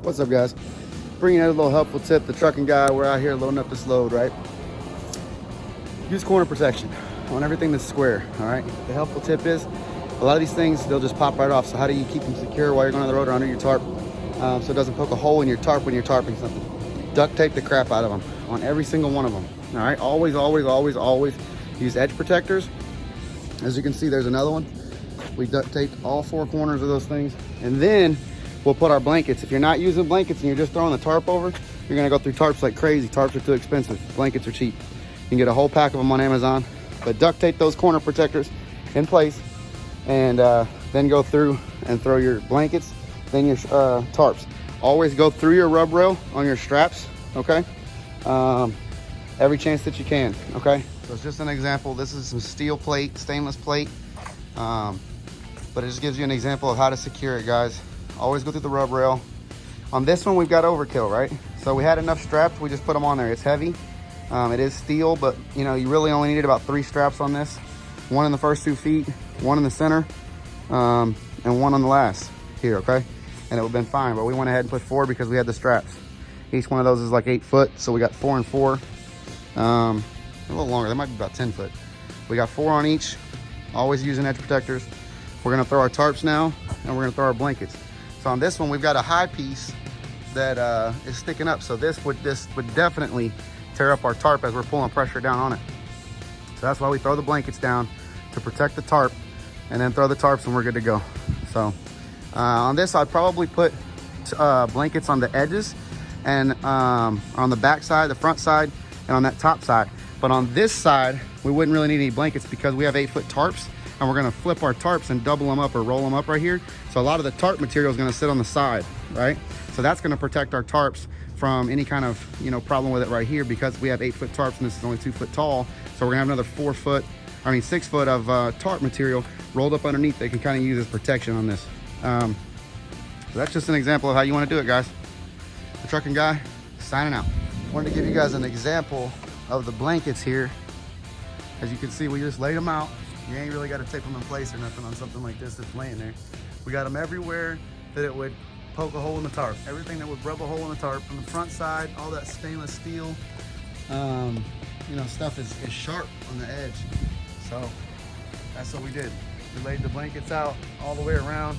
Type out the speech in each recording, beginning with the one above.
What's up, guys? Bringing out a little helpful tip. The trucking guy, we're out here loading up this load, right? Use corner protection on everything that's square, all right? The helpful tip is a lot of these things, they'll just pop right off. So how do you keep them secure while you're going on the road or under your tarp so it doesn't poke a hole in your tarp when you're tarping something? Duct tape the crap out of them on every single one of them, all right? Always, always, always, always use edge protectors. As you can see, there's another one. We duct taped all four corners of those things. And then we'll put our blankets. If you're not using blankets and you're just throwing the tarp over, you're gonna go through tarps like crazy. Tarps are too expensive. Blankets are cheap. You can get a whole pack of them on Amazon. But duct tape those corner protectors in place and then go through and throw your blankets, then your tarps. Always go through your rub rail on your straps, okay? Every chance that you can, okay? So it's just an example. This is some steel plate, stainless plate. But it just gives you an example of how to secure it, guys. Always go through the rub rail. On this one, we've got overkill, right? So we had enough straps, we just put them on there. It's heavy, it is steel, but you know, you really only needed about 3 straps on this. One in the first 2 feet, one in the center, and one on the last here, okay? And it would have been fine, but we went ahead and put 4 because we had the straps. Each one of those is like 8 foot, so we got 4 and 4. A little longer, that might be about 10 foot. We got 4 on each, always using edge protectors. We're gonna throw our tarps now, and we're gonna throw our blankets. So on this one, we've got a high piece that is sticking up. So this would definitely tear up our tarp as we're pulling pressure down on it. So that's why we throw the blankets down to protect the tarp, and then throw the tarps and we're good to go. So on this, I'd probably put blankets on the edges and on the back side, the front side, and on that top side. But on this side, we wouldn't really need any blankets because we have 8-foot tarps, and we're gonna flip our tarps and double them up or roll them up right here. So a lot of the tarp material is gonna sit on the side, right? So that's gonna protect our tarps from any kind of, you know, problem with it right here, because we have 8-foot tarps and this is only 2 foot tall. So we're gonna have another 6 foot of tarp material rolled up underneath. They can kind of use as protection on this. So that's just an example of how you wanna do it, guys. The trucking guy, signing out. Wanted to give you guys an example of the blankets here. As you can see, we just laid them out. You ain't really got to tape them in place or nothing on something like this that's laying there. We got them everywhere that it would poke a hole in the tarp. Everything that would rub a hole in the tarp. From the front side, all that stainless steel, you know, stuff is sharp on the edge. So that's what we did. We laid the blankets out all the way around,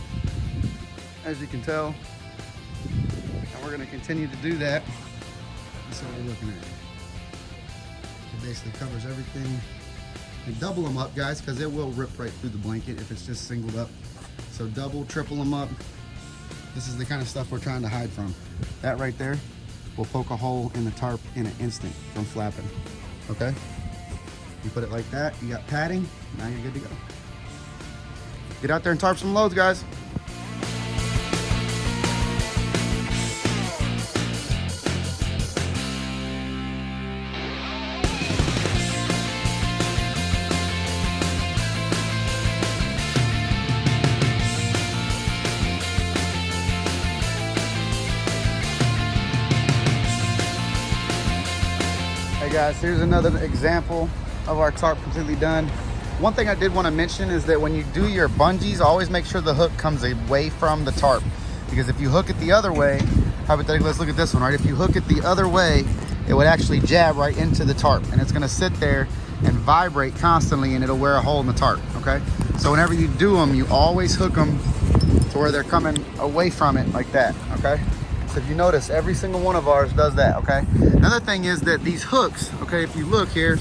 as you can tell. And we're gonna continue to do that. That's what we're looking at. It basically covers everything. And double them up, guys, because it will rip right through the blanket if it's just singled up. So double, triple them up. This is the kind of stuff we're trying to hide from. That right there will poke a hole in the tarp in an instant from flapping, okay? You put it like that, you got padding, now you're good to go. Get out there and tarp some loads, guys. Hey guys, here's another example of our tarp completely done. One thing I did want to mention is that when you do your bungees, always make sure the hook comes away from the tarp. Because if you hook it the other way, hypothetically, let's look at this one, right? If you hook it the other way, it would actually jab right into the tarp, and it's gonna sit there and vibrate constantly, and it'll wear a hole in the tarp, okay? So whenever you do them, you always hook them to where they're coming away from it like that, okay? So if you notice, every single one of ours does that, okay? Another thing is that these hooks, okay, if you look here,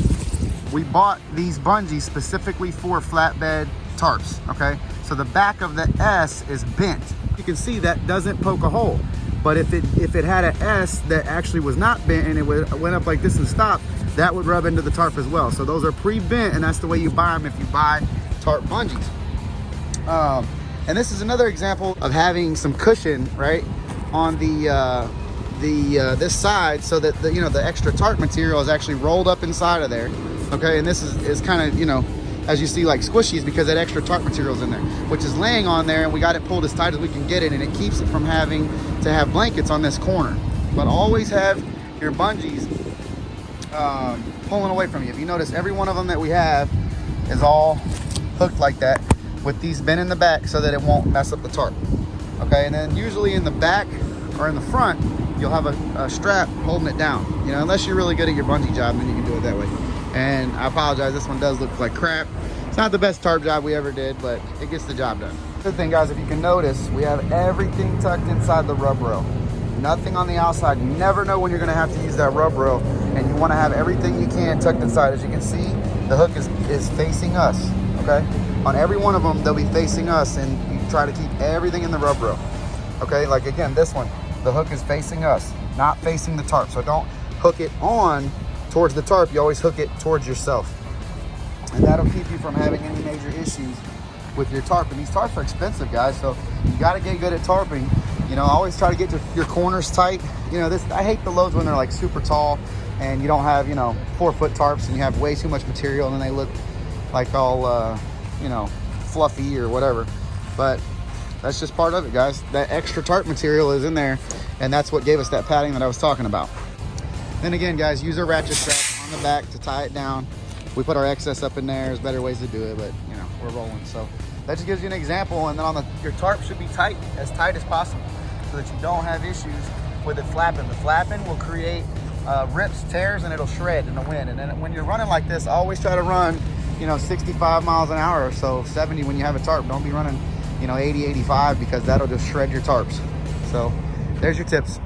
we bought these bungees specifically for flatbed tarps, okay? So the back of the S is bent. You can see that doesn't poke a hole. But if it had an S that actually was not bent and it went up like this and stopped, that would rub into the tarp as well. So those are pre-bent, and that's the way you buy them if you buy tarp bungees. And this is another example of having some cushion, right, on this side, so that the extra tarp material is actually rolled up inside of there, okay? And this is kind of, you know, as you see, like squishies, because that extra tarp material is in there, which is laying on there, and we got it pulled as tight as we can get it, and it keeps it from having to have blankets on this corner. But always have your bungees pulling away from you. If you notice, every one of them that we have is all hooked like that, with these bent in the back so that it won't mess up the tarp, okay? And then usually in the back or in the front, you'll have a strap holding it down. You know, unless you're really good at your bungee job, then you can do it that way. And I apologize, this one does look like crap. It's not the best tarp job we ever did, but it gets the job done. Good thing, guys, if you can notice, we have everything tucked inside the rub rail. Nothing on the outside. You never know when you're gonna have to use that rub rail, and you wanna have everything you can tucked inside. As you can see, the hook is facing us, okay? On every one of them, they'll be facing us, and you try to keep everything in the rub rail, okay? Like again, this one, the hook is facing us, not facing the tarp. So don't hook it on towards the tarp, you always hook it towards yourself. And that'll keep you from having any major issues with your tarp. And these tarps are expensive, guys, so you gotta get good at tarping. You know, always try to get your corners tight. You know, I hate the loads when they're like super tall and you don't have, you know, 4-foot tarps and you have way too much material and then they look like all, you know, fluffy or whatever. But that's just part of it, guys. That extra tarp material is in there, and that's what gave us that padding that I was talking about. Then again, guys, use a ratchet strap on the back to tie it down. We put our excess up in there. There's better ways to do it, but you know, we're rolling. So that just gives you an example. And then your tarp should be tight as possible, so that you don't have issues with it flapping. The flapping will create rips, tears, and it'll shred in the wind. And then when you're running like this, always try to run, you know, 65 miles an hour or so, 70 when you have a tarp. Don't be running, you know, 80, 85, because that'll just shred your tarps. So there's your tips.